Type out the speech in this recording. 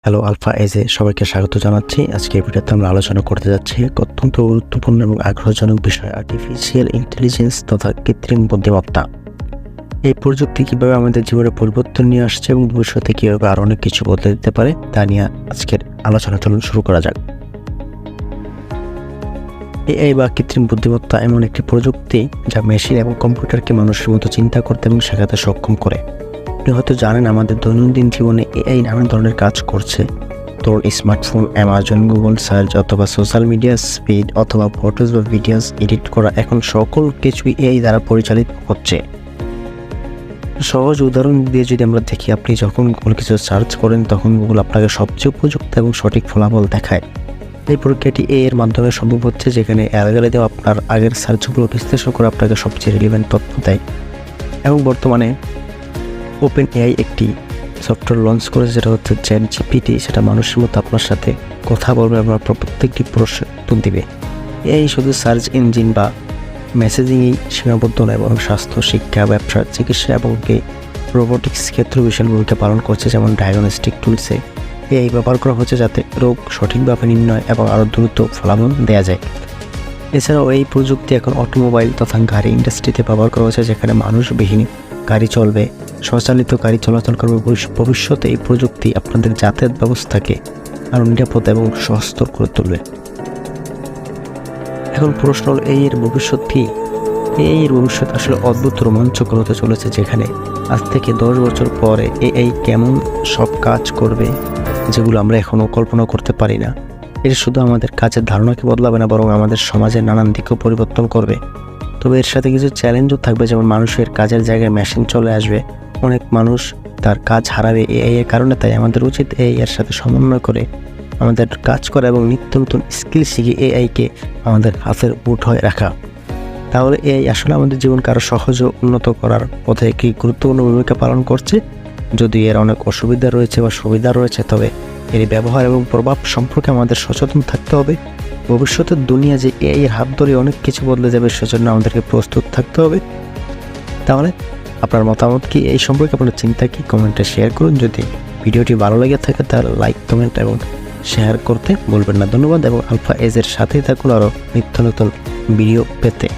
Hello alpha এজে সবাইকে স্বাগত জানাচ্ছি। আজকে এই ভিডিওতে আমরা আলোচনা করতে যাচ্ছি অত্যন্ত গুরুত্বপূর্ণ এবং আগ্রহজনক বিষয় আর্টিফিশিয়াল ইন্টেলিজেন্স তথা কৃত্রিম বুদ্ধিমত্তা। এই প্রযুক্তি কীভাবে আমাদের জীবনে পরিবর্তন নিয়ে আসছে এবং ভবিষ্যতে কীভাবে আরও অনেক কিছু বদলে দিতে পারে তা নিয়ে আজকের আলোচনা চলুন শুরু করা যাক। এআই বা কৃত্রিম বুদ্ধিমত্তা এমন একটি প্রযুক্তি যা মেশিন এবং কম্পিউটারকে মানুষের মতো চিন্তা করতে এবং শেখাতে সক্ষম করে। আপনি হয়তো জানেন আমাদের দৈনন্দিন জীবনে এআই নানান ধরনের কাজ করছে। ধরুন স্মার্টফোন, অ্যামাজন, গুগল সার্চ অথবা সোশ্যাল মিডিয়া স্পিড অথবা ফটোস বা ভিডিওস এডিট করা, এখন সকল কিছুই এআই দ্বারা পরিচালিত হচ্ছে। সহজ উদাহরণ দিয়ে যদি আমরা দেখি, আপনি যখন গুগল কিছু সার্চ করেন তখন গুগল আপনাকে সবচেয়ে উপযুক্ত এবং সঠিক ফলাফল দেখায়। এই প্রক্রিয়াটি এর মাধ্যমে সম্ভব হচ্ছে, যেখানে অ্যালগরিদম আপনার আগের সার্চগুলো বিশ্লেষণ করে আপনাকে সবচেয়ে রিলেভেন্ট তথ্য দেয়। এবং বর্তমানে ওপেন এআই একটি সফটওয়্যার লঞ্চ করেছে, যেটা হচ্ছে চ্যাটজিপিটি। সেটা মানুষের মতো আপনার সাথে কথা বলবে এবং আপনার প্রত্যেকটি প্রশ্ন উত্তর দিবে। এআই শুধু সার্চ ইঞ্জিন বা মেসেজিংয়েই সীমাবদ্ধ নয়, এবং স্বাস্থ্য, শিক্ষা, ব্যবসা, চিকিৎসা এবং রোবোটিক্স ক্ষেত্রে বিশাল ভূমিকা পালন করছে। যেমন ডায়াগনস্টিক টুলসে এআই ব্যবহার করা হচ্ছে যাতে রোগ সঠিকভাবে নির্ণয় এবং আরও দ্রুত ফলাফল দেওয়া যায়। এছাড়াও এই প্রযুক্তি এখন অটোমোবাইল তথা গাড়ি ইন্ডাস্ট্রিতে ব্যবহার করা হচ্ছে, যেখানে মানুষবিহীন গাড়ি চলবে, স্বচালিত গাড়ি চলাচল করবে। ভবিষ্যতে এই প্রযুক্তি আপনাদের যাতায়াত ব্যবস্থাকে আরও নিরাপদ এবং সহজতর করে তুলবে। এখন প্রশ্ন হল, এর ভবিষ্যৎ কী? এর ভবিষ্যৎ আসলে অদ্ভুত রোমাঞ্চকর হতে চলেছে, যেখানে আজ থেকে 10 বছর পরে এআই কেমন সব কাজ করবে যেগুলো আমরা এখনও কল্পনা করতে পারি না। এর শুধু আমাদের কাজের ধারণাকে বদলাবে না, বরং আমাদের সমাজের নানান দিকেও পরিবর্তন করবে। তবে এর সাথে কিছু চ্যালেঞ্জও থাকবে, যেমন মানুষের কাজের জায়গায় মেশিন চলে আসবে, অনেক মানুষ তার কাজ হারাবে এআই এর কারণে। তাই আমাদের উচিত এআই এর সাথে সমন্বয় করে আমাদের কাজ করা এবং নিত্য নতুন স্কিল শিখে এআইকে আমাদের হাতের মুঠোয় রাখা। তাহলে এআই আসলে আমাদের জীবনকে আরও সহজ ও উন্নত করার পথে একটি গুরুত্বপূর্ণ ভূমিকা পালন করছে। যদি এর অনেক অসুবিধা রয়েছে বা সুবিধা রয়েছে, তবে এর ব্যবহার এবং প্রভাব সম্পর্কে আমাদের সচেতন থাকতে হবে। ভবিষ্যতের দুনিয়া যে এআই এর হাত ধরে অনেক কিছু বদলে যাবে, সেজন্য আমাদেরকে প্রস্তুত থাকতে হবে। তাহলে আপনার মতামত কি এই সম্পর্কে? আপনার চিন্তা কি? কমেন্টে শেয়ার করুন। যদি ভিডিওটি ভালো লেগে থাকে তাহলে লাইক, কমেন্ট এবং শেয়ার করতে ভুলবেন না। ধন্যবাদ এবং আলফা এজের সাথেই থাকুন আরও নিত্য নতুন ভিডিও পেতে।